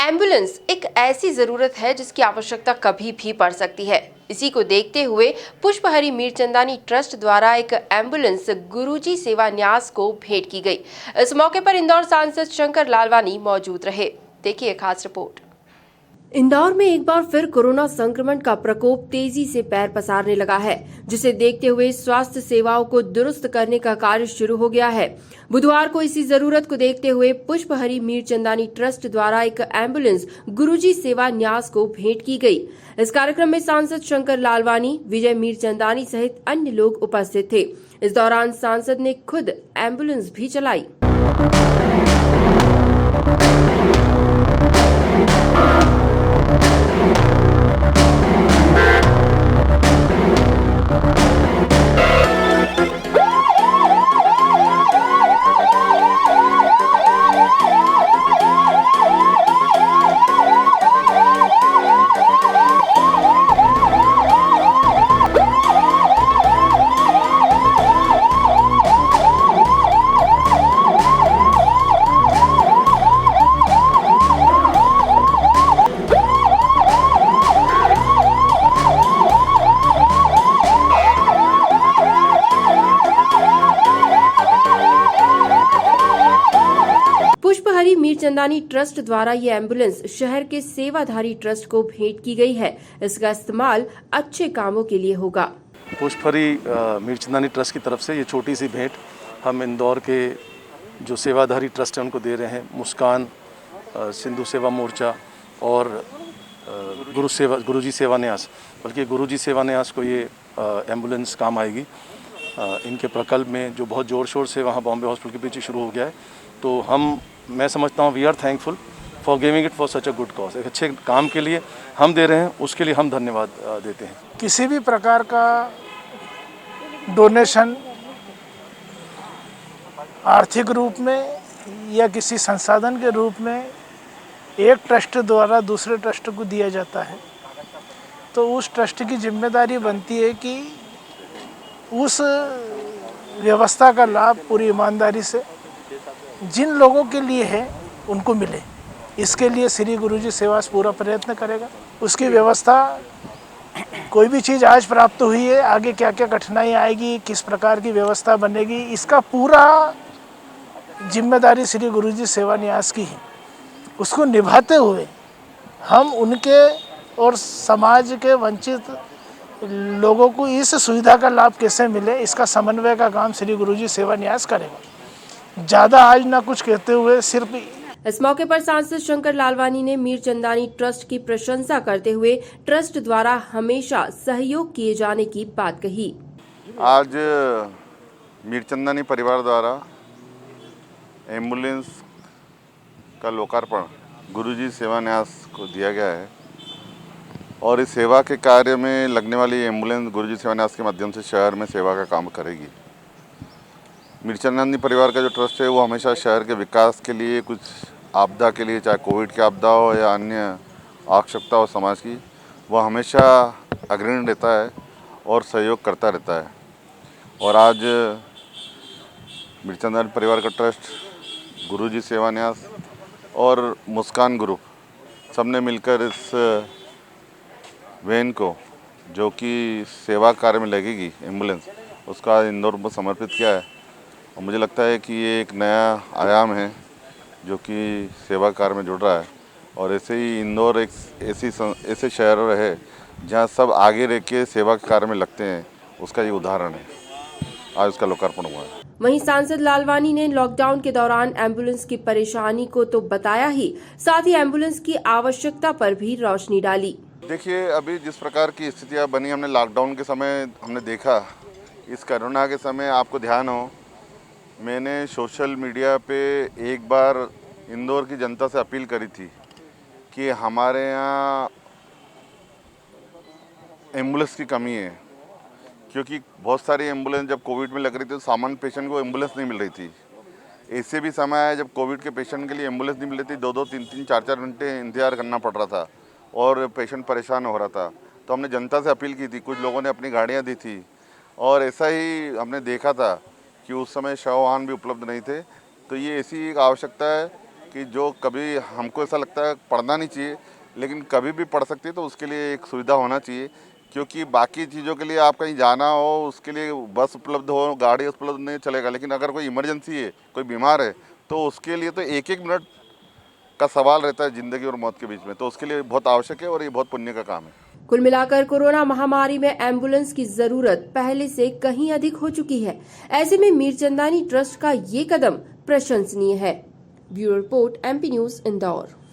Ambulance एक ऐसी जरूरत है जिसकी आवश्यकता कभी भी पड़ सकती है। इसी को देखते हुए पुष्पहरी मीरचंदानी ट्रस्ट द्वारा एक एम्बुलेंस गुरुजी सेवा न्यास को भेंट की गई। इस मौके पर इंदौर सांसद शंकर लालवानी मौजूद रहे। देखिए खास रिपोर्ट। इंदौर में एक बार फिर कोरोना संक्रमण का प्रकोप तेजी से पैर पसारने लगा है, जिसे देखते हुए स्वास्थ्य सेवाओं को दुरुस्त करने का कार्य शुरू हो गया है। बुधवार को इसी जरूरत को देखते हुए पुष्पहरी मीरचंदानी ट्रस्ट द्वारा एक एम्बुलेंस गुरुजी सेवा न्यास को भेंट की गई। इस कार्यक्रम में सांसद शंकर लालवानी, विजय मीरचंदानी सहित अन्य लोग उपस्थित थे। इस दौरान सांसद ने खुद एम्बुलेंस भी चलाई। पुष्पहरी मीरचंदानी ट्रस्ट द्वारा ये एम्बुलेंस शहर के सेवाधारी ट्रस्ट को भेंट की गई है। इसका इस्तेमाल अच्छे कामों के लिए होगा। पुष्पहरी मीरचंदानी ट्रस्ट की तरफ से ये छोटी सी भेंट हम इंदौर के जो सेवाधारी ट्रस्ट हैं उनको दे रहे हैं। मुस्कान, सिंधु सेवा मोर्चा और गुरुजी सेवा न्यास, बल्कि गुरुजी सेवा न्यास को ये एम्बुलेंस काम आएगी। इनके प्रकल्प में जो बहुत ज़ोर शोर से वहाँ बॉम्बे हॉस्पिटल के पीछे शुरू हो गया है, तो मैं समझता हूँ we are thankful for giving it for such a good cause. एक अच्छे काम के लिए हम दे रहे हैं, उसके लिए हम धन्यवाद देते हैं। किसी भी प्रकार का डोनेशन आर्थिक रूप में या किसी संसाधन के रूप में एक ट्रस्ट द्वारा दूसरे ट्रस्ट को दिया जाता है, तो उस ट्रस्ट की जिम्मेदारी बनती है कि उस व्यवस्था का लाभ पूरी ईमानदारी से जिन लोगों के लिए है उनको मिले। इसके लिए श्री गुरुजी सेवास पूरा प्रयत्न करेगा। उसकी व्यवस्था, कोई भी चीज़ आज प्राप्त हुई है, आगे क्या क्या कठिनाई आएगी, किस प्रकार की व्यवस्था बनेगी, इसका पूरा जिम्मेदारी श्री गुरुजी सेवा न्यास की है। उसको निभाते हुए हम उनके और समाज के वंचित लोगों को इस सुविधा का लाभ कैसे मिले, इसका समन्वय का काम श्री गुरुजी सेवा न्यास करेगा। ज़्यादा आज ना कुछ कहते हुए सिर्फ इस मौके पर सांसद शंकर लालवानी ने मीरचंदानी ट्रस्ट की प्रशंसा करते हुए ट्रस्ट द्वारा हमेशा सहयोग किए जाने की बात कही। आज मीरचंदानी परिवार द्वारा एम्बुलेंस का लोकार्पण गुरुजी सेवा न्यास को दिया गया है और इस सेवा के कार्य में लगने वाली एम्बुलेंस गुरुजी सेवा न्यास के माध्यम से शहर में सेवा का काम करेगी। मीरचंदानी परिवार का जो ट्रस्ट है वो हमेशा शहर के विकास के लिए, कुछ आपदा के लिए, चाहे कोविड की आपदा हो या अन्य आवश्यकता हो समाज की, वह हमेशा अग्रणी रहता है और सहयोग करता रहता है। और आज मीरचंदानी परिवार का ट्रस्ट, गुरुजी सेवा न्यास और मुस्कान ग्रुप सबने मिलकर इस वैन को, जो कि सेवा कार्य में लगेगी एम्बुलेंस, उसका इंदौर में समर्पित किया है। और मुझे लगता है कि ये एक नया आयाम है जो कि सेवा कार्य में जुड़ रहा है। और ऐसे ही इंदौर एक ऐसे शहर है जहाँ सब आगे रह के सेवा कार्य में लगते हैं, उसका ये उदाहरण है। आज उसका लोकार्पण हुआ है। वहीं सांसद लालवानी ने लॉकडाउन के दौरान एम्बुलेंस की परेशानी को तो बताया ही, साथ ही एम्बुलेंस की आवश्यकता पर भी रोशनी डाली। देखिए, अभी जिस प्रकार की स्थितियाँ बनी, हमने लॉकडाउन के समय हमने देखा, इस कोरोना के समय आपको ध्यान हो, मैंने सोशल मीडिया पे एक बार इंदौर की जनता से अपील करी थी कि हमारे यहाँ एम्बुलेंस की कमी है, क्योंकि बहुत सारी एम्बुलेंस जब कोविड में लग रही थी तो सामान्य पेशेंट को एम्बुलेंस नहीं मिल रही थी। ऐसे भी समय आया जब कोविड के पेशेंट के लिए एम्बुलेंस नहीं मिल रही थी, 2-2, 3-3, 4-4 घंटे इंतजार करना पड़ रहा था और पेशेंट परेशान हो रहा था। तो हमने जनता से अपील की थी, कुछ लोगों ने अपनी गाड़ियाँ दी थी और ऐसा ही हमने देखा था कि उस समय शव वाहन भी उपलब्ध नहीं थे। तो ये ऐसी एक आवश्यकता है कि जो कभी हमको ऐसा लगता है पढ़ना नहीं चाहिए, लेकिन कभी भी पढ़ सकती है, तो उसके लिए एक सुविधा होना चाहिए। क्योंकि बाकी चीज़ों के लिए आप कहीं जाना हो, उसके लिए बस उपलब्ध हो, गाड़ी उपलब्ध नहीं चलेगा, लेकिन अगर कोई इमरजेंसी है, कोई बीमार है, तो उसके लिए तो एक एक मिनट का सवाल रहता है ज़िंदगी और मौत के बीच में, तो उसके लिए बहुत आवश्यक है और ये बहुत पुण्य का काम है। कुल मिलाकर कोरोना महामारी में एम्बुलेंस की जरूरत पहले से कहीं अधिक हो चुकी है। ऐसे में मीरचंदानी ट्रस्ट का ये कदम प्रशंसनीय है। Bureau report, MP news, Indore.